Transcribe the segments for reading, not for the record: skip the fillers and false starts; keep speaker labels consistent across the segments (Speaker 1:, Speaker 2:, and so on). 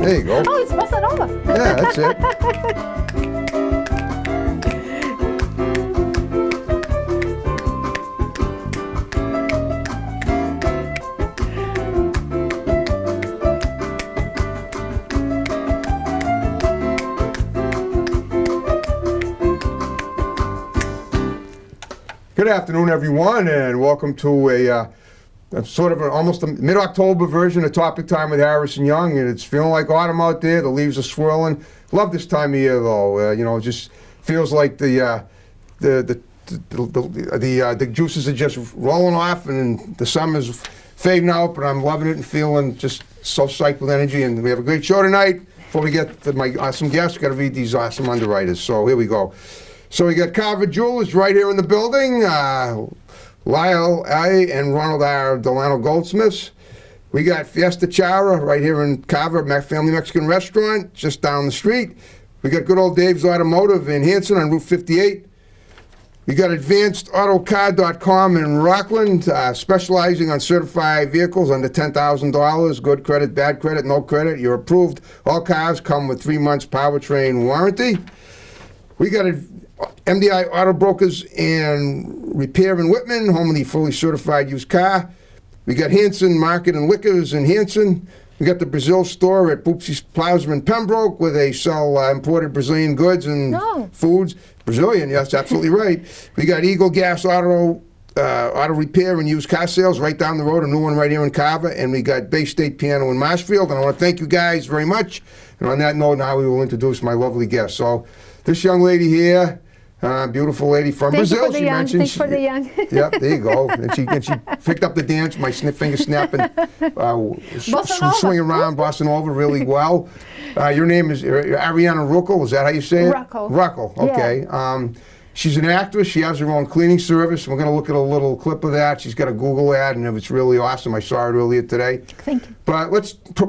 Speaker 1: There you go.
Speaker 2: Oh, it's bossa nova.
Speaker 1: Yeah, that's it. Good afternoon, everyone, and welcome to a sort of almost a mid-October version of Topic Time with Harrison Young. And it's feeling like autumn out there. The leaves are swirling. Love this time of year, though. You know, it just feels like the juices are just rolling off, and the summer's fading out. But I'm loving it and feeling just so psyched with energy. And we have a great show tonight. Before we get to my awesome guests, we've got to read these awesome underwriters. So here we go. So we got Carver Jewelers right here in the building. Lyle A. and Ronald R. Delano Goldsmiths. We got Fiesta Chara right here in Carver, Family Mexican Restaurant, just down the street. We got good old Dave's Automotive in Hanson on Route 58. We got AdvancedAutoCar.com in Rockland, specializing on certified vehicles under $10,000. Good credit, bad credit, no credit. You're approved. All cars come with 3 months powertrain warranty. We got MDI Auto Brokers and Repair in Whitman, home of the fully certified used car. We got Hanson Market and Liquors in Hanson. We got the Brazil store at Boopsie's Plaza in Pembroke, where they sell imported Brazilian goods and foods. Brazilian, yes, absolutely right. We got Eagle Gas Auto Repair and Used Car Sales right down the road, a new one right here in Carver. And we got Bay State Piano in Marshfield. And I want to thank you guys very much. And on that note, now we will introduce my lovely guest. So this young lady here, beautiful lady from Brazil, she mentioned.
Speaker 2: Thanks for the young.
Speaker 1: Yep, there you go. And she picked up the dance, my finger snapping, swinging around Bossa Nova really well. Your name is Ariana Ruckel, is that how you say it?
Speaker 2: Ruckel.
Speaker 1: Ruckel, okay.
Speaker 2: Yeah.
Speaker 1: She's an actress. She has her own cleaning service. We're going to look at a little clip of that. She's got a Google ad, and it's really awesome. I saw it earlier today.
Speaker 2: Thank you.
Speaker 1: But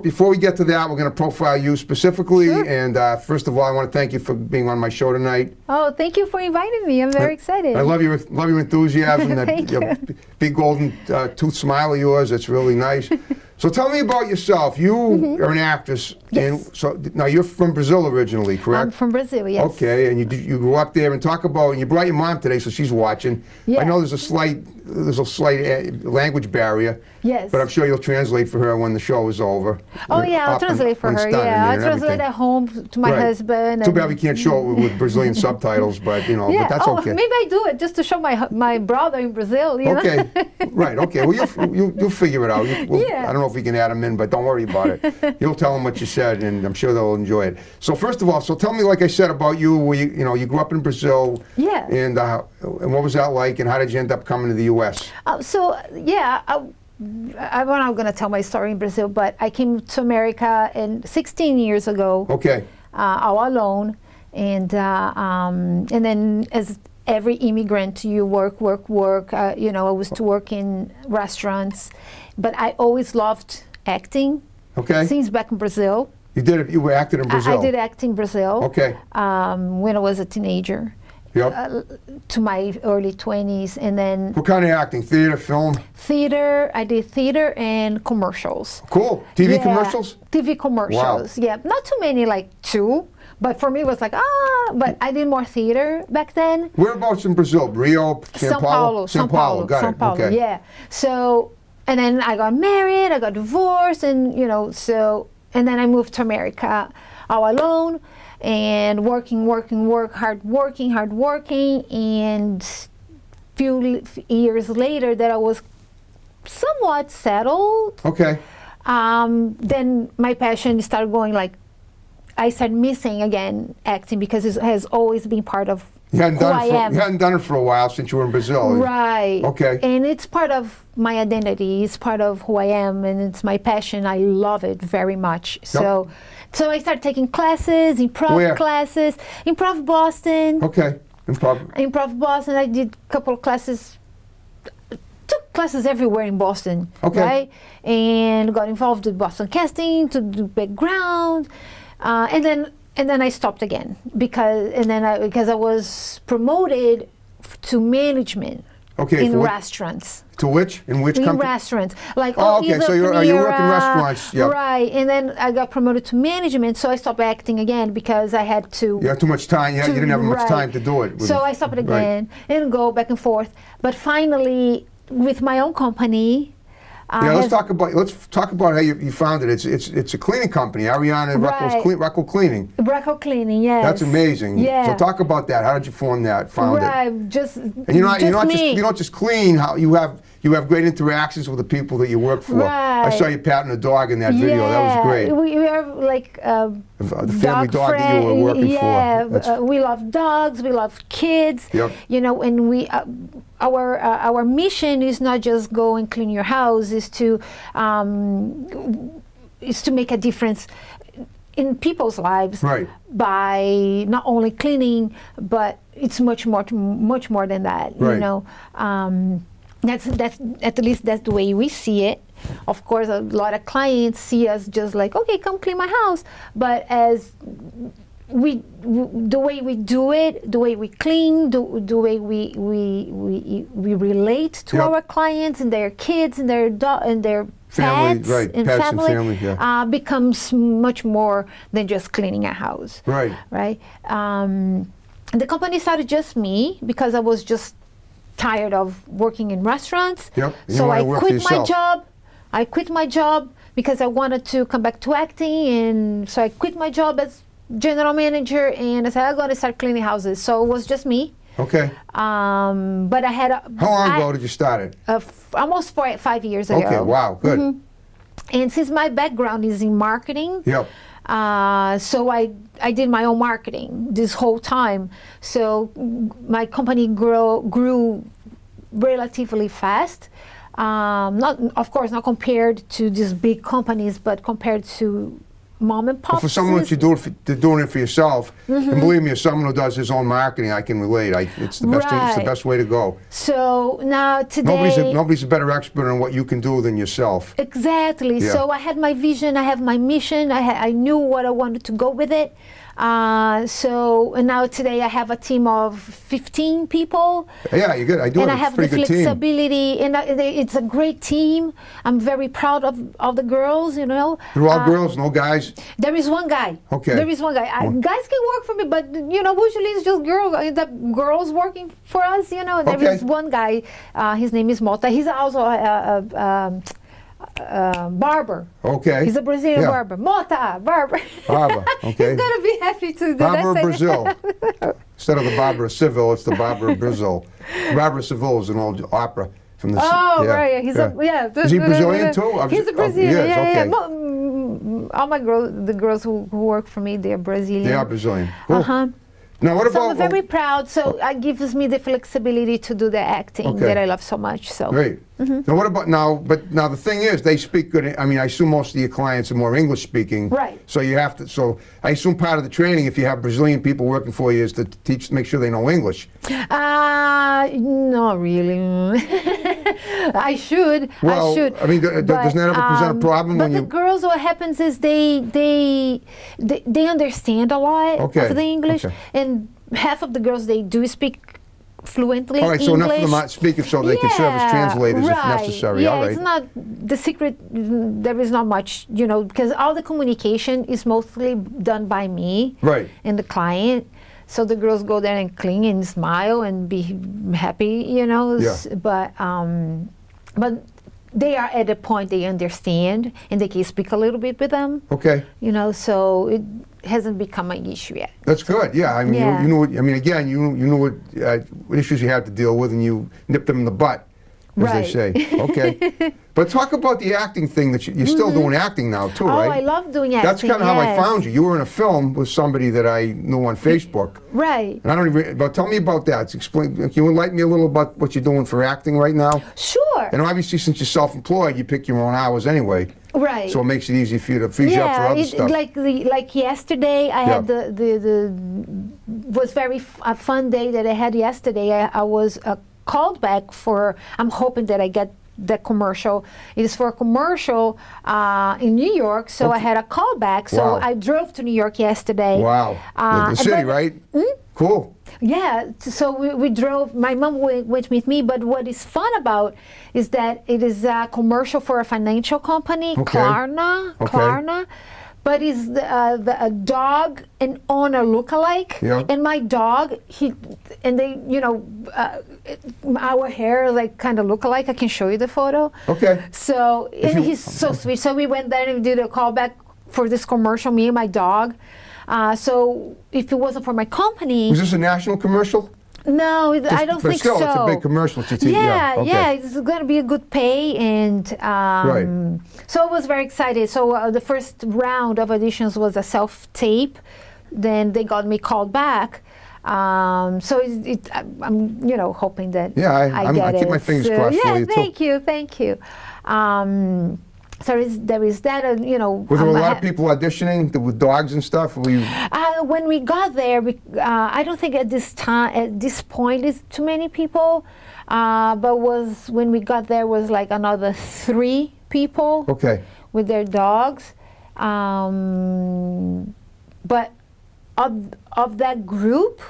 Speaker 1: before we get to that, we're going to profile you specifically.
Speaker 2: Sure.
Speaker 1: And first of all, I want to thank you for being on my show tonight.
Speaker 2: Oh, thank you for inviting me. I'm very excited.
Speaker 1: I love your enthusiasm.
Speaker 2: Thank you.
Speaker 1: Big golden tooth smile of yours. That's really nice. So tell me about yourself. You are an actress.
Speaker 2: Yes.
Speaker 1: And so now you're from Brazil originally, correct?
Speaker 2: I'm from Brazil, yes.
Speaker 1: Okay, and you grew up there, and talk about, and you brought your mom today, so she's watching.
Speaker 2: Yeah.
Speaker 1: I know there's a slight language barrier.
Speaker 2: Yes.
Speaker 1: But I'm sure you'll translate for her when the show is over.
Speaker 2: Oh yeah, I'll translate for her. Yeah, I'll translate at home to my husband.
Speaker 1: Too bad we can't show it with Brazilian subtibals, but you know,
Speaker 2: yeah.
Speaker 1: but that's okay.
Speaker 2: Maybe I do it just to show my brother in Brazil. You know?
Speaker 1: Right. Okay. Well, you'll figure it out.
Speaker 2: Yeah.
Speaker 1: I don't know if we can add them in, but don't worry about it. You'll tell them what you said, and I'm sure they'll enjoy it. So first of all, tell me, like I said, about you. Where you grew up in Brazil.
Speaker 2: Yeah.
Speaker 1: And what was that like, and how did you end up coming to the U.S.?
Speaker 2: I'm not going to tell my story in Brazil, but I came to America 16 years ago.
Speaker 1: Okay.
Speaker 2: All alone, and then as every immigrant, you work. I used to work in restaurants, but I always loved acting.
Speaker 1: Okay.
Speaker 2: Since back in Brazil.
Speaker 1: You did it. You were acting in Brazil.
Speaker 2: I did act in Brazil.
Speaker 1: Okay.
Speaker 2: When I was a teenager.
Speaker 1: Yep.
Speaker 2: To my early 20s, and then.
Speaker 1: What kind of acting? Theater, film?
Speaker 2: Theater. I did theater and commercials.
Speaker 1: Cool. TV commercials?
Speaker 2: TV commercials.
Speaker 1: Wow.
Speaker 2: Yeah, not too many, like 2. But for me, it was like, but I did more theater back then.
Speaker 1: Whereabouts in Brazil? Rio, São Paulo?
Speaker 2: São Paulo.
Speaker 1: Got it. Okay.
Speaker 2: Yeah. So, and then I got married, I got divorced, and and then I moved to America all alone. And working, hard working, and few years later that I was somewhat settled.
Speaker 1: Okay.
Speaker 2: Then my passion started going I started missing again acting because it has always been part of who I am.
Speaker 1: You hadn't done it for a while since you were in Brazil.
Speaker 2: Right.
Speaker 1: Okay.
Speaker 2: And it's part of my identity. It's part of who I am, and it's my passion. I love it very much. Yep. So I started taking classes, improv classes, Improv Boston.
Speaker 1: Okay,
Speaker 2: Improv Boston. I did a couple of classes, took classes everywhere in Boston.
Speaker 1: Okay.
Speaker 2: Right? And got involved with Boston Casting to do background. And then I stopped again because I was promoted to management in restaurants.
Speaker 1: To which? In which
Speaker 2: in
Speaker 1: company?
Speaker 2: restaurants. Like,
Speaker 1: Oh, okay,
Speaker 2: either
Speaker 1: so you work in
Speaker 2: Panera,
Speaker 1: restaurants, yep.
Speaker 2: right? And then I got promoted to management, so I stopped acting again because I had to.
Speaker 1: You had too much time. You didn't have much
Speaker 2: right.
Speaker 1: time to do it.
Speaker 2: So I stopped again and go back and forth. But finally, with my own company.
Speaker 1: Yeah, let's talk about how you founded it. It's a cleaning company, Ariana Reckel Cleaning.
Speaker 2: Reckel Cleaning, yes.
Speaker 1: That's amazing.
Speaker 2: Yeah.
Speaker 1: So talk about that. How did you found it?
Speaker 2: Right, just
Speaker 1: And you don't just clean. How you have great interactions with the people that you work for.
Speaker 2: Right.
Speaker 1: I saw you patting a dog in that video. That was great.
Speaker 2: We are like
Speaker 1: the family dog that you were working for.
Speaker 2: We love dogs. We love kids.
Speaker 1: Yep.
Speaker 2: You know, and we our mission is not just go and clean your house. Is to make a difference in people's lives.
Speaker 1: Right.
Speaker 2: By not only cleaning, but it's much more than that.
Speaker 1: Right.
Speaker 2: You know. That's at least that's the way we see it. Of course, a lot of clients see us just like, okay, come clean my house. But as the way we do it, the way we clean, the way we relate to
Speaker 1: Yep.
Speaker 2: our clients and their kids and their
Speaker 1: Family,
Speaker 2: pets
Speaker 1: right,
Speaker 2: and
Speaker 1: pets and
Speaker 2: family,
Speaker 1: family, yeah.
Speaker 2: becomes much more than just cleaning a house.
Speaker 1: Right.
Speaker 2: Right. The company started just me because I was just tired of working in restaurants.
Speaker 1: Yep. You
Speaker 2: So
Speaker 1: wanna
Speaker 2: I
Speaker 1: work for
Speaker 2: quit my
Speaker 1: yourself.
Speaker 2: job. I quit my job because I wanted to come back to acting, and so I quit my job as general manager, and I said I'm going to start cleaning houses. So it was just me.
Speaker 1: Okay.
Speaker 2: But I had
Speaker 1: How long ago did you start it?
Speaker 2: Almost 5 years ago.
Speaker 1: Okay. Wow. Good.
Speaker 2: And since my background is in marketing,
Speaker 1: Yep.
Speaker 2: so I did my own marketing this whole time. So my company grew relatively fast. Of course, not compared to these big companies, but compared to mom and pop.
Speaker 1: For someone that you're doing it for yourself, and believe me, as someone who does his own marketing, I can relate. It's the best. It's the
Speaker 2: Right.
Speaker 1: best way to go.
Speaker 2: So now today,
Speaker 1: Nobody's a better expert on what you can do than yourself.
Speaker 2: exactly.
Speaker 1: Yeah.
Speaker 2: So I had my vision. I have my mission. I knew what I wanted to go with it. And now today I have a team of 15 people.
Speaker 1: Yeah, you're good. I do
Speaker 2: And
Speaker 1: have
Speaker 2: I
Speaker 1: a
Speaker 2: have the
Speaker 1: pretty good team.
Speaker 2: flexibility, and it's a great team. I'm very proud of the girls. You know,
Speaker 1: They're all girls, no guys.
Speaker 2: there is one guy.
Speaker 1: Okay.
Speaker 2: There is one guy. Guys can work for me, but usually it's just girls working for us. There
Speaker 1: Okay.
Speaker 2: is one guy. His name is Mota. He's also a barber.
Speaker 1: Okay.
Speaker 2: He's a Brazilian
Speaker 1: Yeah.
Speaker 2: barber. Mota, barber.
Speaker 1: Barber, okay.
Speaker 2: He's gonna be happy to do
Speaker 1: Barbara
Speaker 2: that.
Speaker 1: Brazil. Instead of the Barbara Seville, it's the Barbara Brazil. Barbara Seville is an old opera from the.
Speaker 2: Oh,
Speaker 1: yeah,
Speaker 2: right. He's
Speaker 1: Is he Brazilian too?
Speaker 2: He's a Brazilian.
Speaker 1: He is, okay.
Speaker 2: All my the girls who work for me, they're Brazilian.
Speaker 1: They are Brazilian. Cool. Now, what
Speaker 2: So
Speaker 1: about?
Speaker 2: I'm very proud. So it gives me the flexibility to do the acting
Speaker 1: Okay.
Speaker 2: that I love so much. So
Speaker 1: Great. Now, what about now? But now the thing is, they speak good. I mean, I assume most of your clients are more English speaking.
Speaker 2: Right.
Speaker 1: So you have to. So I assume part of the training, if you have Brazilian people working for you, is to make sure they know English.
Speaker 2: not really. I should.
Speaker 1: Well,
Speaker 2: I should.
Speaker 1: I mean, doesn't that ever present a problem
Speaker 2: but
Speaker 1: when
Speaker 2: the
Speaker 1: you?
Speaker 2: girls, what happens is they understand a lot
Speaker 1: Okay,
Speaker 2: of the English,
Speaker 1: okay.
Speaker 2: and half of the girls they do speak fluently
Speaker 1: All right, so
Speaker 2: English.
Speaker 1: enough of them not speaking, so they can serve as translators if necessary.
Speaker 2: Yeah,
Speaker 1: All right.
Speaker 2: it's not the secret. There is not much, because all the communication is mostly done by me
Speaker 1: Right.
Speaker 2: and the client. So the girls go there and clean and smile and be happy,
Speaker 1: Yeah.
Speaker 2: But they are at a point they understand and they can speak a little bit with them.
Speaker 1: Okay.
Speaker 2: So it hasn't become an issue yet.
Speaker 1: That's good. Yeah, I mean,
Speaker 2: Yeah.
Speaker 1: you know what, I mean, again, you know what issues you had to deal with, and you nipped them in the butt, as they
Speaker 2: Right.
Speaker 1: say. Okay. But talk about the acting thing that you're still doing acting now too,
Speaker 2: Oh,
Speaker 1: right?
Speaker 2: I love doing acting.
Speaker 1: That's kind of how I
Speaker 2: yes.
Speaker 1: found you. You were in a film with somebody that I knew on Facebook,
Speaker 2: Right.
Speaker 1: and I don't even. But tell me about that. Explain. Can you enlighten me a little about what you're doing for acting right now?
Speaker 2: Sure.
Speaker 1: And obviously, since you're self-employed, you pick your own hours anyway.
Speaker 2: Right.
Speaker 1: So it makes it easy for you to freeze you up for other stuff.
Speaker 2: Like yesterday, I had
Speaker 1: Yeah.
Speaker 2: the was very a fun day that I had yesterday. I was called back for. I'm hoping that I get the commercial. It is for a commercial in New York, so I had a callback. So
Speaker 1: Wow.
Speaker 2: I drove to New York yesterday.
Speaker 1: Wow. The city, right? Cool.
Speaker 2: Yeah, so we drove, my mom went with me, but what is fun about is that it is a commercial for a financial company,
Speaker 1: Okay.
Speaker 2: Klarna, but it's a dog and owner look-alike.
Speaker 1: Yeah.
Speaker 2: And my dog, our hair like kind of look alike. I can show you the photo.
Speaker 1: Okay.
Speaker 2: So, and
Speaker 1: you-
Speaker 2: he's so sweet. So we went there and did a callback for this commercial, me and my dog. So if it wasn't for my company,
Speaker 1: Was this a national commercial?
Speaker 2: no, I don't
Speaker 1: but
Speaker 2: think
Speaker 1: still,
Speaker 2: so.
Speaker 1: it's a big commercial to TV.
Speaker 2: Yeah,
Speaker 1: okay.
Speaker 2: yeah, it's going to be a good pay, and
Speaker 1: Right.
Speaker 2: so I was very excited. So the first round of auditions was a self-tape. Then they got me called back. So I'm hoping that
Speaker 1: Yeah,
Speaker 2: I
Speaker 1: I
Speaker 2: get it.
Speaker 1: keep my fingers crossed for
Speaker 2: yeah,
Speaker 1: you, too.
Speaker 2: thank you. So there is that,
Speaker 1: Was there a lot of people auditioning with dogs and stuff?
Speaker 2: when we got there, I don't think at this point is too many people, but when we got there was like another 3 people
Speaker 1: Okay.
Speaker 2: with their dogs. But of that group,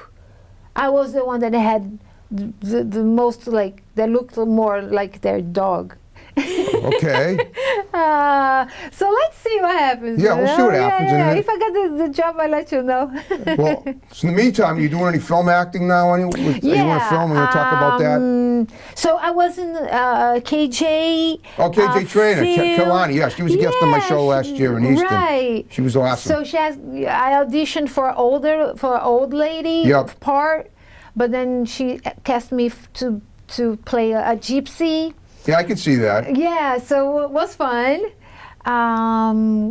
Speaker 2: I was the one that had the most, like, that looked more like their dog.
Speaker 1: Okay.
Speaker 2: So let's see what happens.
Speaker 1: Yeah, we'll see what happens, and
Speaker 2: Yeah.
Speaker 1: then-
Speaker 2: If I get the job, I'll let you know.
Speaker 1: Well, so in the meantime, are you doing any film acting now? Are you want to film? You want to talk about that?
Speaker 2: So I was in KJ.
Speaker 1: Oh, KJ Trainer,
Speaker 2: film.
Speaker 1: Kalani. Yeah, she was a guest on my show last year in Easton.
Speaker 2: Right.
Speaker 1: She was awesome.
Speaker 2: So I auditioned for old lady
Speaker 1: Yep.
Speaker 2: part, but then she cast me to play a gypsy.
Speaker 1: Yeah, I can see that.
Speaker 2: Yeah, so it was fun.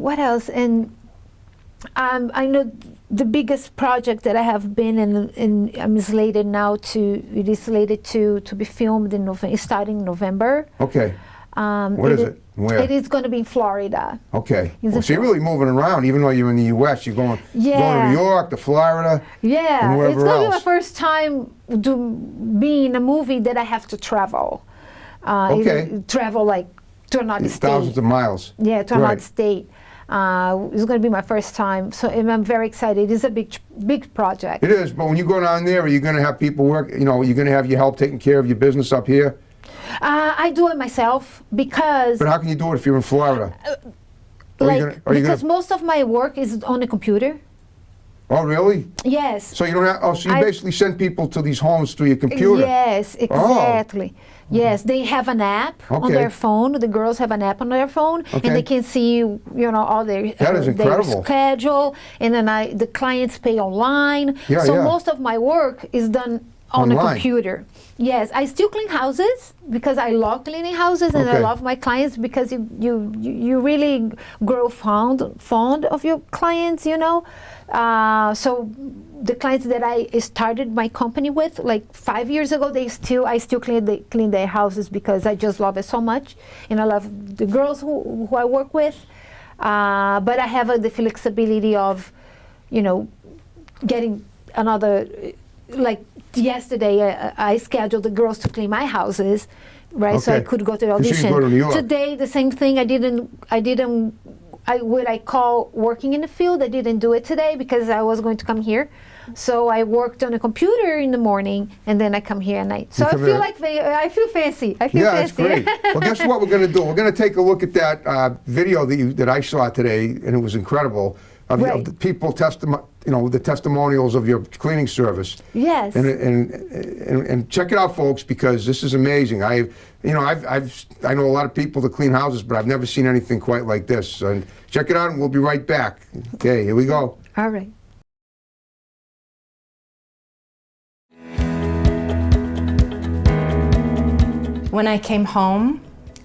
Speaker 2: What else? And I know the biggest project that I have been in I'm slated now it is slated to be filmed starting November.
Speaker 1: Okay. What is it? Where?
Speaker 2: It is going to be in Florida.
Speaker 1: Okay.
Speaker 2: Is
Speaker 1: Well,
Speaker 2: it
Speaker 1: so you're really moving around, even though you're in the U.S. You're going to New York, to Florida,
Speaker 2: Yeah,
Speaker 1: and wherever
Speaker 2: it's going to be my
Speaker 1: else.
Speaker 2: first time being in a movie that I have to travel.
Speaker 1: Okay.
Speaker 2: Travel like to another
Speaker 1: It's
Speaker 2: state.
Speaker 1: thousands of miles.
Speaker 2: Yeah, to
Speaker 1: Right.
Speaker 2: another state. It's going to be my first time, so I'm very excited. It's a big project.
Speaker 1: It is, but when you go down there, are you going to have people work? You're going to have your help taking care of your business up here?
Speaker 2: I do it myself because,
Speaker 1: But how can you do it if you're in Florida? Are you gonna-
Speaker 2: because most of my work is on the computer.
Speaker 1: Oh, really?
Speaker 2: Yes.
Speaker 1: So you don't have. Oh, so you
Speaker 2: I-
Speaker 1: basically send people to these homes through your computer.
Speaker 2: Yes, exactly. Yes, they have an app on
Speaker 1: Okay.
Speaker 2: their phone. The girls have an app on their phone,
Speaker 1: Okay.
Speaker 2: and they can see, all their
Speaker 1: That is
Speaker 2: their
Speaker 1: incredible.
Speaker 2: schedule. And then the clients pay online.
Speaker 1: Yeah,
Speaker 2: so
Speaker 1: yeah.
Speaker 2: most of my work is done on the
Speaker 1: Online.
Speaker 2: computer. Yes, I still clean houses because I love cleaning houses, and I
Speaker 1: Okay.
Speaker 2: love my clients because you really grow fond of your clients. So the clients that I started my company with like 5 years ago, I still clean their houses because I just love it so much, and I love the girls who I work with. But I have the flexibility of, getting another, like yesterday I scheduled the girls to clean my houses, right? So I
Speaker 1: Okay.
Speaker 2: could go to the
Speaker 1: So you can
Speaker 2: audition.
Speaker 1: go to New York.
Speaker 2: Today the same thing. What I call working in the field, I didn't do it today because I was going to come here. So I worked on a computer in the morning, and then I come here at night. So
Speaker 1: You
Speaker 2: I
Speaker 1: come
Speaker 2: feel
Speaker 1: here-
Speaker 2: like I feel fancy. I feel
Speaker 1: Yeah,
Speaker 2: fancy.
Speaker 1: that's great. Well, guess what we're going to do? We're going to take a look at that video that I saw today, and it was incredible. Of
Speaker 2: Right.
Speaker 1: the people the testimonials of your cleaning service.
Speaker 2: Yes.
Speaker 1: And check it out, folks, because this is amazing. I know a lot of people that clean houses, but I've never seen anything quite like this. And check it out, and we'll be right back. Okay, here we go.
Speaker 2: All right.
Speaker 3: When I came home,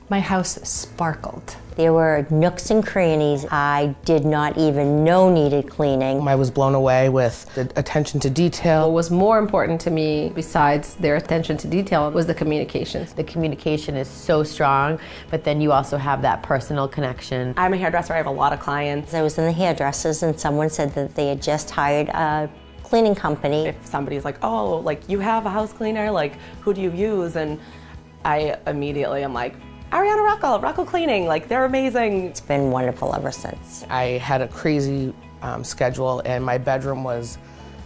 Speaker 3: my house sparkled.
Speaker 4: There were nooks and crannies I did not even know needed cleaning.
Speaker 5: I was blown away with the attention to detail.
Speaker 6: What was more important to me, besides their attention to detail, was the communications.
Speaker 7: The communication is so strong, but then you also have that personal connection.
Speaker 3: I'm a hairdresser, I have a lot of clients.
Speaker 4: I was in the hairdressers and someone said that they had just hired a cleaning company.
Speaker 3: If somebody's like, oh, like you have a house cleaner, like who do you use? And I immediately am like,
Speaker 8: Ariana Rocco Cleaning, like they're amazing.
Speaker 4: It's been wonderful ever since.
Speaker 5: I had a crazy schedule and my bedroom was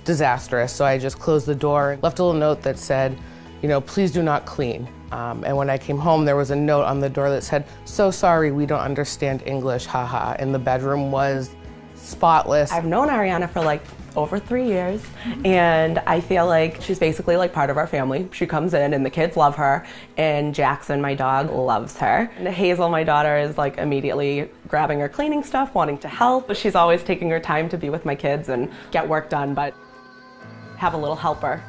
Speaker 5: disastrous, so I just closed the door, left a little note that said, you know, please do not clean. And when I came home, there was a note on the door that said, so sorry, we don't understand English, haha. And the bedroom was spotless.
Speaker 8: I've known Ariana for like over 3 years, and I feel like she's basically like part of our family. She comes in and the kids love her, and Jackson, my dog, loves her. And Hazel, my daughter, is like immediately grabbing her cleaning stuff, wanting to help. She's always taking her time to be with my kids and get work done, but have a little helper.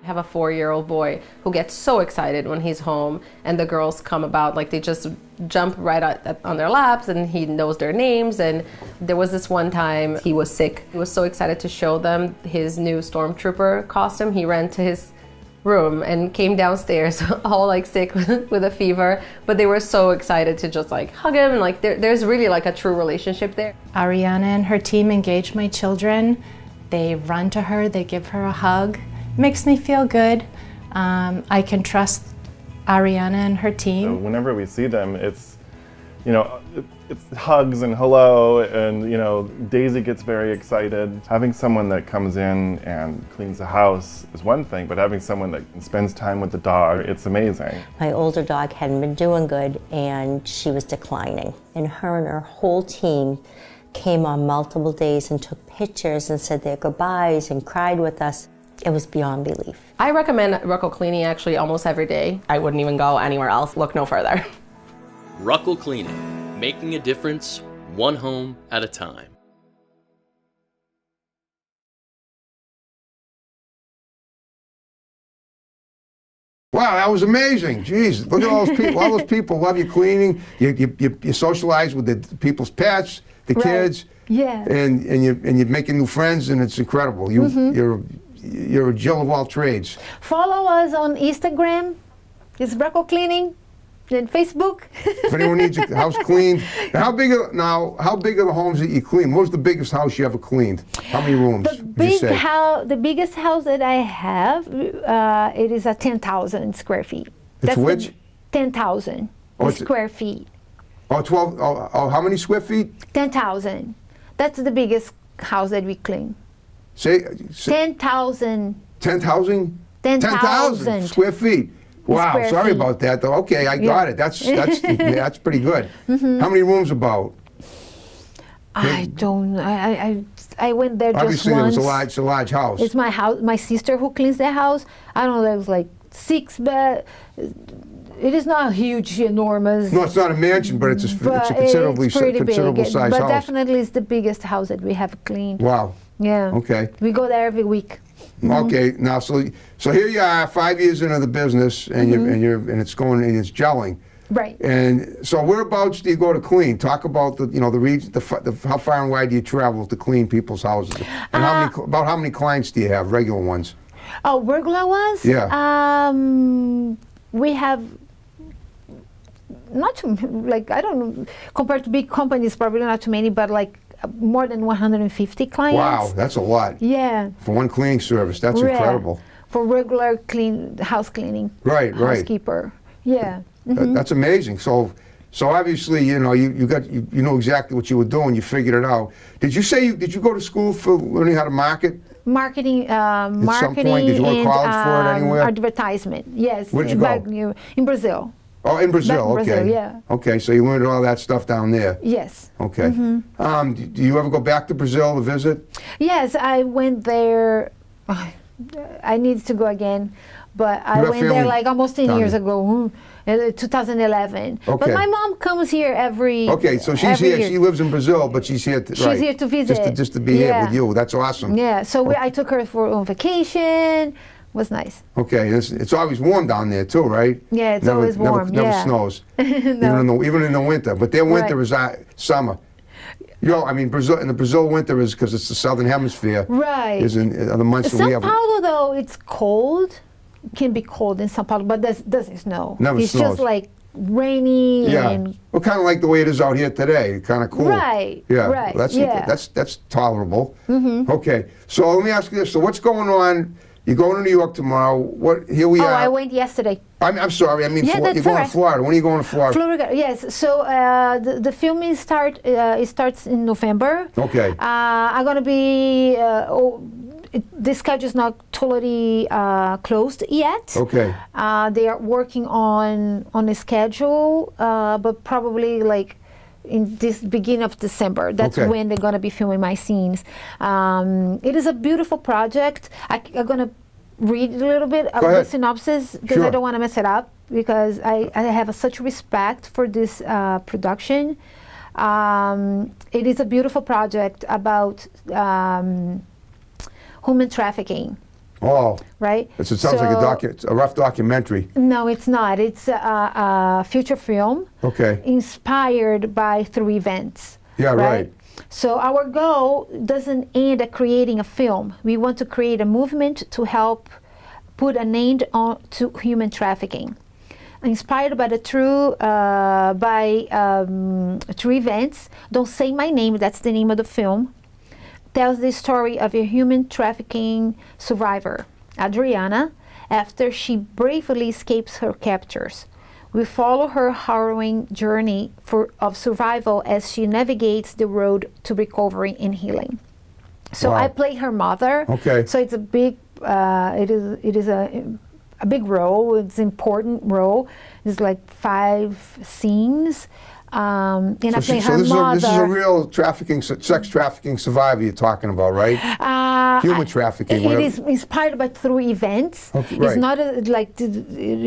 Speaker 6: I have a 4-year-old boy who gets so excited when he's home and the girls come about, like they just jump right on their laps and he knows their names. And there was this one time he was sick. He was so excited to show them his new stormtrooper costume. He ran to his room and came downstairs all like sick with a fever, but they were so excited to just like hug him, and like there's really like a true relationship there.
Speaker 3: Ariana and her team engage my children. They run to her, they give her a hug. Makes me feel good. I can trust Ariana and her team.
Speaker 9: Whenever we see them, it's, you know, it's hugs and hello, and, you know, Daisy gets very excited. Having someone that comes in and cleans the house is one thing, but having someone that spends time with the dog, it's amazing.
Speaker 4: My older dog hadn't been doing good, and she was declining. And her whole team came on multiple days and took pictures and said their goodbyes and cried with us. It was beyond belief.
Speaker 6: I recommend Ruckle Cleaning actually almost every day.
Speaker 8: I wouldn't even go anywhere else. Look no further.
Speaker 10: Ruckle Cleaning, making a difference one home at a time.
Speaker 1: Wow, that was amazing. Jeez, look at all those people. All those people love you cleaning. You socialize with the people's pets, the kids.
Speaker 2: Yeah.
Speaker 1: And you're making new friends, and it's incredible. You're a Jill of all trades.
Speaker 2: Follow us on Instagram. It's Ruckle Cleaning. And Facebook.
Speaker 1: If anyone needs a house cleaned. How big are the homes that you clean? What was the biggest house you ever cleaned? How many rooms would you say?
Speaker 2: The biggest house that I have, it is a 10,000 square feet.
Speaker 1: It's which?
Speaker 2: 10,000 square feet.
Speaker 1: Oh, 12. Oh, how many square feet?
Speaker 2: 10,000. That's the biggest house that we clean.
Speaker 1: Say
Speaker 2: 10,000.
Speaker 1: 10,000?
Speaker 2: 10,000
Speaker 1: square feet. Wow,
Speaker 2: square
Speaker 1: sorry
Speaker 2: feet.
Speaker 1: about that though. Okay, I got it. That's that's pretty good. How many rooms about?
Speaker 2: I don't. I went there just
Speaker 1: Obviously,
Speaker 2: once.
Speaker 1: it's a large house.
Speaker 2: It's my house. My sister who cleans the house. I don't know. There was like 6 bed. It is not huge, enormous.
Speaker 1: No, it's not a mansion, but it's a considerable size
Speaker 2: but
Speaker 1: house.
Speaker 2: definitely, it's the biggest house that we have cleaned.
Speaker 1: Wow.
Speaker 2: Yeah.
Speaker 1: Okay.
Speaker 2: We go there every week.
Speaker 1: Okay. Now, so here you are, 5 years into the business, and and it's going and it's gelling.
Speaker 2: Right.
Speaker 1: And so, whereabouts do you go to clean? Talk about the region, how far and wide do you travel to clean people's houses, and how many clients do you have, regular ones?
Speaker 2: Oh, regular ones?
Speaker 1: Yeah.
Speaker 2: We have not too, like, I don't know, compared to big companies, probably not too many, but like more than 150 clients.
Speaker 1: Wow, that's a lot.
Speaker 2: Yeah.
Speaker 1: For one cleaning service, that's incredible.
Speaker 2: For regular house cleaning.
Speaker 1: Right.
Speaker 2: Housekeeper. Yeah.
Speaker 1: That's amazing. So obviously, you know exactly what you were doing. You figured it out. Did you go to school for learning how to market?
Speaker 2: Marketing,
Speaker 1: At some point, did you go to college for it anywhere?
Speaker 2: Advertisement. Yes.
Speaker 1: Where did you go?
Speaker 2: In Brazil.
Speaker 1: Oh, in Brazil.
Speaker 2: Back in
Speaker 1: Okay.
Speaker 2: Brazil, yeah.
Speaker 1: Okay, so you learned all that stuff down there.
Speaker 2: Yes.
Speaker 1: Okay. Do you ever go back to Brazil to visit?
Speaker 2: Yes, I went there. I need to go again, but I went there like almost 10 years ago, 2011.
Speaker 1: Okay.
Speaker 2: But my mom comes here every.
Speaker 1: Okay, so she's here. She lives in Brazil, but she's here.
Speaker 2: She's here to visit.
Speaker 1: Just to be here with you. That's awesome.
Speaker 2: Yeah. So I took her on vacation. Was nice.
Speaker 1: Okay, it's always warm down there too, right?
Speaker 2: Yeah, it's always warm.
Speaker 1: Never snows.
Speaker 2: No.
Speaker 1: even in the winter. But their winter is summer. I mean, Brazil winter is because it's the southern hemisphere.
Speaker 2: Right.
Speaker 1: Is in the months that we have.
Speaker 2: São Paulo, though, it's cold. It can be cold in São Paulo, but doesn't snow.
Speaker 1: Never
Speaker 2: it's
Speaker 1: snows.
Speaker 2: just like rainy.
Speaker 1: Yeah.
Speaker 2: And
Speaker 1: Well, kind of like the way it is out here today. Kind of cool.
Speaker 2: Right.
Speaker 1: Yeah.
Speaker 2: Right.
Speaker 1: That's tolerable. Okay. So let me ask you this. So what's going on? You're going to New York tomorrow. What? Here we
Speaker 2: Oh,
Speaker 1: are.
Speaker 2: I went yesterday.
Speaker 1: I'm sorry. I mean,
Speaker 2: Yeah, that's
Speaker 1: you're going
Speaker 2: all
Speaker 1: to
Speaker 2: right.
Speaker 1: Florida. When are you going to Florida?
Speaker 2: Florida, yes. So the film is it starts in November.
Speaker 1: Okay.
Speaker 2: I'm gonna be. The schedule is not totally closed yet.
Speaker 1: Okay.
Speaker 2: They are working on a schedule, but probably like in this beginning of December. That's
Speaker 1: Okay.
Speaker 2: when they're gonna be filming my scenes. It is a beautiful project. I'm gonna read a little bit of
Speaker 1: Go
Speaker 2: the
Speaker 1: ahead.
Speaker 2: synopsis because I
Speaker 1: Sure.
Speaker 2: don't want to mess it up because I have such respect for this production. It is a beautiful project about human trafficking,
Speaker 1: Oh,
Speaker 2: right?
Speaker 1: it sounds like a rough documentary.
Speaker 2: No, it's not. It's a feature film
Speaker 1: Okay.
Speaker 2: inspired by 3 events.
Speaker 1: Yeah, right.
Speaker 2: So our goal doesn't end at creating a film. We want to create a movement to help put an end to human trafficking. Inspired by the true events. Don't Say My Name. That's the name of the film. Tells the story of a human trafficking survivor, Adriana, after she bravely escapes her captors. We follow her harrowing journey of survival as she navigates the road to recovery and healing. So
Speaker 1: Wow.
Speaker 2: I play her mother.
Speaker 1: Okay.
Speaker 2: So it's a big, it is a big role. It's an important role. It's like 5 scenes. And I play her mother.
Speaker 1: This is a real sex trafficking survivor you're talking about, right? Human trafficking.
Speaker 2: It
Speaker 1: whatever.
Speaker 2: is inspired by 3 events.
Speaker 1: Okay,
Speaker 2: It's
Speaker 1: right.
Speaker 2: not it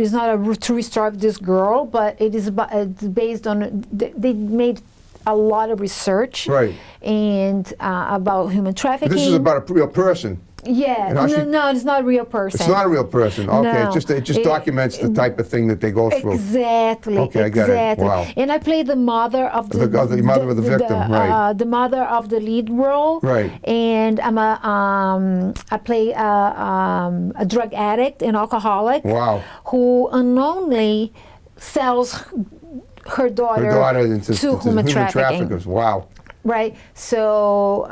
Speaker 2: is not a true story of this girl, but it is it's based on they made a lot of research,
Speaker 1: Right.
Speaker 2: and about human trafficking.
Speaker 1: This is about a real person.
Speaker 2: Yeah,
Speaker 1: And how she-
Speaker 2: no, it's not a real person.
Speaker 1: It's not a real person. Okay,
Speaker 2: No.
Speaker 1: it just documents the type of thing that they go through.
Speaker 2: Exactly.
Speaker 1: Okay, I got it.
Speaker 2: exactly.
Speaker 1: Wow.
Speaker 2: And I play the mother of the
Speaker 1: mother of the victim, right.
Speaker 2: The mother of the lead role.
Speaker 1: Right.
Speaker 2: And I play a drug addict and alcoholic.
Speaker 1: Wow.
Speaker 2: Who unknowingly sells her daughter,
Speaker 1: Her daughter into
Speaker 2: to human trafficking.
Speaker 1: traffickers. Wow.
Speaker 2: Right. So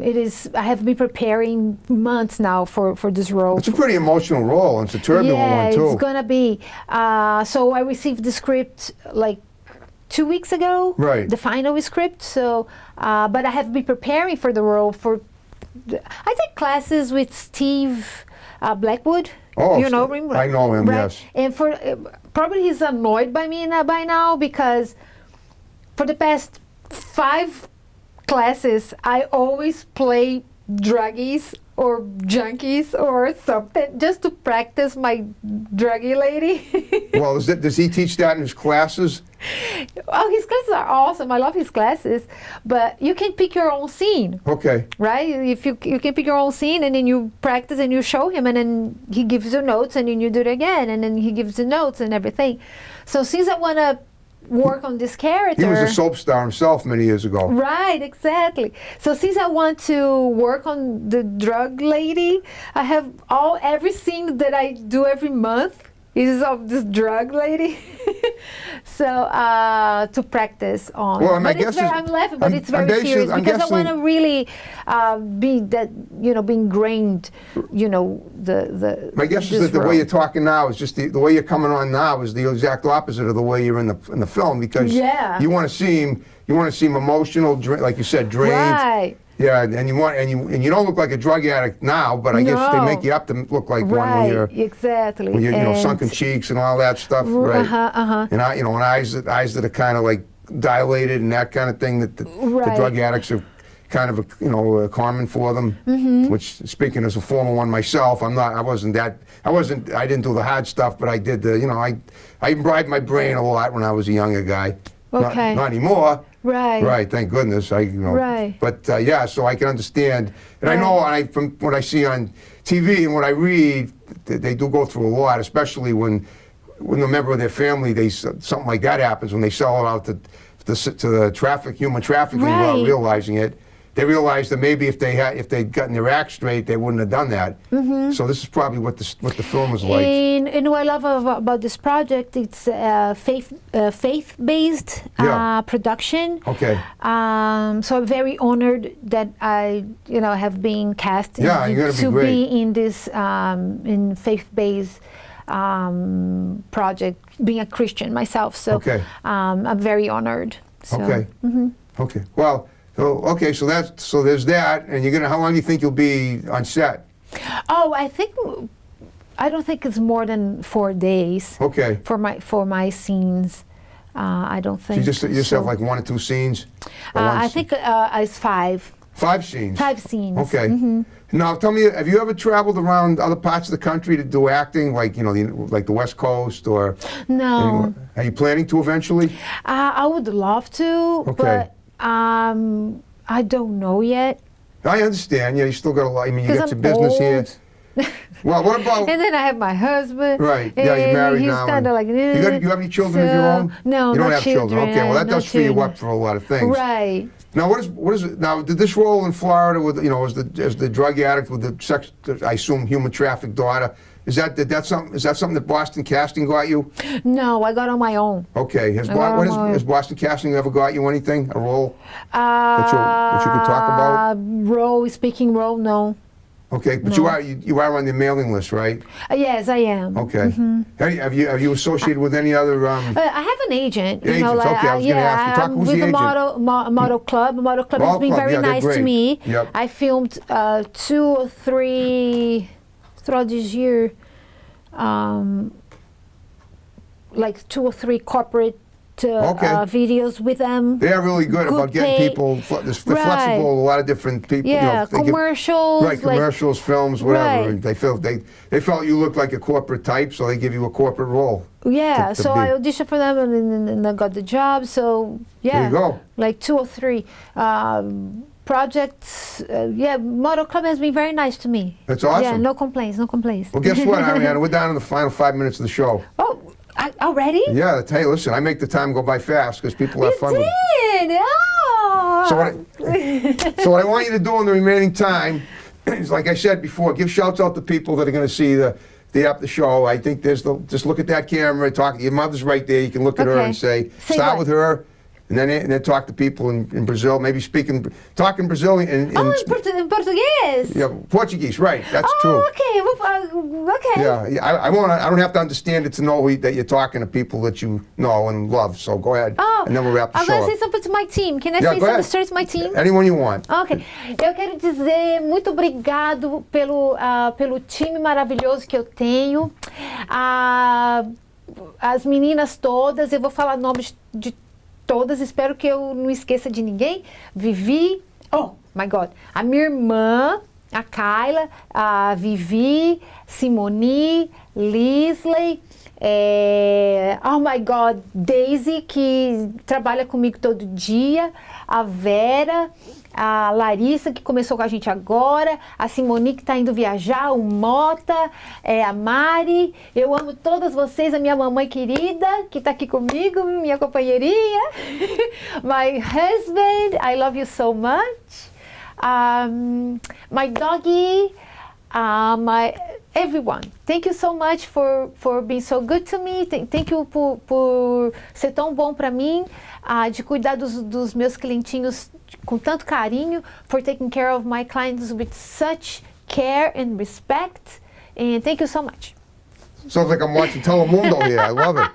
Speaker 2: it is. I have been preparing months now for this role.
Speaker 1: It's a pretty emotional role, and it's a turbulent one too.
Speaker 2: It's gonna be. So I received the script like 2 weeks ago.
Speaker 1: Right.
Speaker 2: The final script. So, but I have been preparing for the role I take classes with Steve Blackwood.
Speaker 1: Oh,
Speaker 2: you know
Speaker 1: Steve.
Speaker 2: him.
Speaker 1: I know him,
Speaker 2: right?
Speaker 1: yes.
Speaker 2: And probably he's annoyed by me by now because for the past 5 classes, I always play druggies or junkies or something just to practice my druggie lady.
Speaker 1: Well, does he teach that in his classes?
Speaker 2: Oh, his classes are awesome. I love his classes, but you can pick your own scene,
Speaker 1: Okay.
Speaker 2: right? If you can pick your own scene, and then you practice and you show him, and then he gives you notes, and then you do it again, and then he gives you notes and everything. So since I want to work on this character,
Speaker 1: He was a soap star himself many years ago.
Speaker 2: right, exactly. So since I want to work on the drug lady, I have every scene that I do every month is of this drug lady. So to practice on.
Speaker 1: Well, and I
Speaker 2: but it's
Speaker 1: guess
Speaker 2: I'm laughing, but
Speaker 1: I'm-
Speaker 2: it's
Speaker 1: I'm
Speaker 2: very
Speaker 1: basing-
Speaker 2: serious
Speaker 1: I'm
Speaker 2: because I
Speaker 1: guessing-
Speaker 2: want to really be ingrained.
Speaker 1: My guess is
Speaker 2: this
Speaker 1: that the
Speaker 2: role.
Speaker 1: way you're talking now is just the way you're coming on now is the exact opposite of the way you're in the film because
Speaker 2: Yeah.
Speaker 1: you want to seem emotional, like you said, drained.
Speaker 2: Right.
Speaker 1: Yeah, and you don't look like a drug addict now, but I guess they
Speaker 2: No.
Speaker 1: make you up to look like one when
Speaker 2: Right,
Speaker 1: you're
Speaker 2: exactly.
Speaker 1: when sunken cheeks and all that stuff, right? And and eyes that are kind of like dilated and that kind of thing that the
Speaker 2: Right.
Speaker 1: drug addicts are kind of common for them.
Speaker 2: Mm-hmm.
Speaker 1: Which, speaking as a former one myself, I didn't do the hard stuff, but I did I imbibed my brain a lot when I was a younger guy.
Speaker 2: Okay.
Speaker 1: Not anymore.
Speaker 2: Right.
Speaker 1: Right, thank goodness.
Speaker 2: Right.
Speaker 1: But yeah, so I can understand, and I know from what I see on TV and what I read, they do go through a lot, especially when a member of their family, something like that happens when they sell it out to the human trafficking without
Speaker 2: Right.
Speaker 1: realizing it. they realized that maybe if they'd gotten their act straight, they wouldn't have done that. So this is probably what the film was like.
Speaker 2: And what I love about this project, it's faith-based production.
Speaker 1: Okay.
Speaker 2: So I'm very honored that I, have been cast
Speaker 1: you're gonna
Speaker 2: to
Speaker 1: be great.
Speaker 2: be in this in faith-based project. Being a Christian myself, so
Speaker 1: Okay.
Speaker 2: I'm very honored. So,
Speaker 1: Okay. Okay. Well. So there's that, and how long do you think you'll be on set?
Speaker 2: Oh, I don't think it's more than 4 days.
Speaker 1: Okay.
Speaker 2: For my scenes, I don't think.
Speaker 1: You just have like 1 or 2 scenes? Or
Speaker 2: I think it's 5.
Speaker 1: 5 scenes?
Speaker 2: 5 scenes.
Speaker 1: Okay. Now tell me, have you ever traveled around other parts of the country to do acting, like like the West Coast or?
Speaker 2: No.
Speaker 1: Are you planning to eventually?
Speaker 2: I would love to,
Speaker 1: Okay.
Speaker 2: but I don't know yet.
Speaker 1: I understand. Yeah, you still got a lot. I mean, you got
Speaker 2: I'm
Speaker 1: your business here.
Speaker 2: old.
Speaker 1: Well, what about?
Speaker 2: And then I have my husband.
Speaker 1: Right. Yeah, you're
Speaker 2: and
Speaker 1: married
Speaker 2: he's
Speaker 1: now.
Speaker 2: kind of like.
Speaker 1: You have any children of your own?
Speaker 2: No,
Speaker 1: you don't
Speaker 2: no
Speaker 1: have children. Okay, well that
Speaker 2: no
Speaker 1: does free you
Speaker 2: children.
Speaker 1: up for a lot of things.
Speaker 2: Right.
Speaker 1: Now, what is it? Now, did this role in Florida with as the drug addict with the sex, I assume human trafficked daughter? Is that something that Boston Casting got you?
Speaker 2: No, I got on my own.
Speaker 1: Okay. Has Boston Casting ever got you anything? A role that you can talk about?
Speaker 2: Speaking role, no.
Speaker 1: Okay, but
Speaker 2: No.
Speaker 1: you are on the mailing list, right?
Speaker 2: Yes, I am.
Speaker 1: Okay. Have you associated with any other?
Speaker 2: I have an agent.
Speaker 1: Agents, okay, I was gonna ask you.
Speaker 2: I'm
Speaker 1: Who's
Speaker 2: with
Speaker 1: the
Speaker 2: the
Speaker 1: agent?
Speaker 2: model club. The model club has been very
Speaker 1: yeah, they're
Speaker 2: nice to
Speaker 1: great.
Speaker 2: me.
Speaker 1: Yep.
Speaker 2: I filmed 2 or 3 throughout this year, like 2 or 3 corporate videos with them.
Speaker 1: They're really good about getting
Speaker 2: pay.
Speaker 1: people. They're flexible. A lot of different people.
Speaker 2: Yeah,
Speaker 1: they give-
Speaker 2: commercials.
Speaker 1: Right, commercials, films, whatever.
Speaker 2: Right.
Speaker 1: And they felt you looked like a corporate type, so they give you a corporate role.
Speaker 2: Yeah,
Speaker 1: to
Speaker 2: so
Speaker 1: be.
Speaker 2: I auditioned for them and I got the job. So yeah,
Speaker 1: There you go.
Speaker 2: like 2 or 3 projects. Model Club has been very nice to me.
Speaker 1: That's awesome.
Speaker 2: Yeah, no complaints, no complaints.
Speaker 1: Well, guess what, Ariana? We're down to the final 5 minutes of the show.
Speaker 2: Oh, already?
Speaker 1: Yeah, hey, listen, I make the time go by fast because people have fun with it.
Speaker 2: You did? Oh.
Speaker 1: So what I want you to do in the remaining time is, like I said before, give shouts out to people that are going to see the show. I think just look at that camera, talk. Your mother's right there. You can look at her and say start
Speaker 2: what?
Speaker 1: with her, and then talk to people in Brazil. Maybe talking Brazilian.
Speaker 2: In Portuguese?
Speaker 1: Yeah, Portuguese, right? That's true.
Speaker 2: Okay. Okay.
Speaker 1: Yeah, I don't have to understand it to know that you're talking to people that you know and love. So go ahead, and then we'll wrap the
Speaker 2: I'm
Speaker 1: show
Speaker 2: going to
Speaker 1: up.
Speaker 2: say something to my team. Can I
Speaker 1: Yeah,
Speaker 2: say
Speaker 1: go
Speaker 2: something
Speaker 1: ahead.
Speaker 2: straight to my team?
Speaker 1: Anyone you want.
Speaker 2: Ok. Eu quero dizer muito obrigado pelo time maravilhoso que eu tenho. As meninas todas, eu vou falar nomes de todas, espero que eu não esqueça de ninguém. Vivi, oh my God, a minha irmã, a Kyla, a Vivi, Simoni, Lisley, oh my God, Daisy, que trabalha comigo todo dia, a Vera, a Larissa, que começou com a gente agora, a Simoni, que está indo viajar, o Mota, a Mari. Eu amo todas vocês, a minha mamãe querida, que está aqui comigo, minha companheirinha. My husband, I love you so much. My doggy, everyone. Thank you so much for being so good to me. Thank you por ser tão bom para mim, de cuidar dos meus clientinhos com tanto carinho, for taking care of my clients with such care and respect. And thank you so much.
Speaker 1: Sounds like I'm watching Telemundo here. I love it.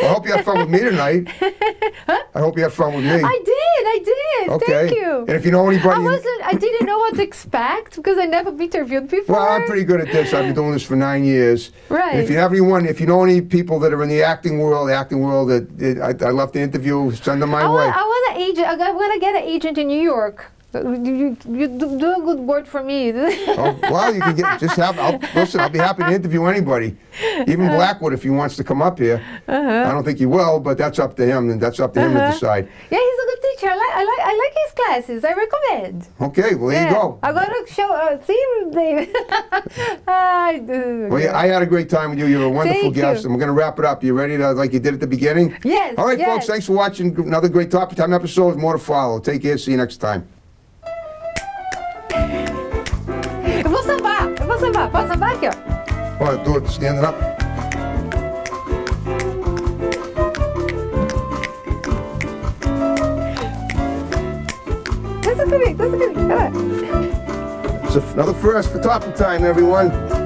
Speaker 1: Well, I hope you have fun with me tonight. I hope you have fun with me.
Speaker 2: I did.
Speaker 1: Okay.
Speaker 2: Thank you.
Speaker 1: And if you know anybody,
Speaker 2: I didn't know what to expect because I never been interviewed before.
Speaker 1: well, I'm pretty good at this. I've been doing this for 9 years.
Speaker 2: Right.
Speaker 1: And if you know any people that are in the acting world that I'd love to interview, send them my way.
Speaker 2: I want an agent. I want to get an agent in New York. You do a good word for me.
Speaker 1: Oh, well, you can listen, I'll be happy to interview anybody. Even Blackwood, if he wants to come up here. I don't think he will, but that's up to him, and that's up to him to decide.
Speaker 2: Yeah, he's a good teacher. I like his classes. I recommend.
Speaker 1: Okay, well, there you go.
Speaker 2: I gotta show. See, David.
Speaker 1: Well, yeah, I had a great time with you. You're a wonderful
Speaker 2: Thank
Speaker 1: guest,
Speaker 2: you.
Speaker 1: and we're going to wrap it up. You ready to, like you did at the beginning?
Speaker 2: Yes.
Speaker 1: All right,
Speaker 2: yes.
Speaker 1: folks, thanks for watching another great Topic Time episode. More to follow. Take care. See you next time.
Speaker 2: Eu vou sambar, Posso sambar aqui, ó?
Speaker 1: Want to do it standing up?
Speaker 2: Dança comigo, Come on.
Speaker 1: It's another first for Topping Time, everyone.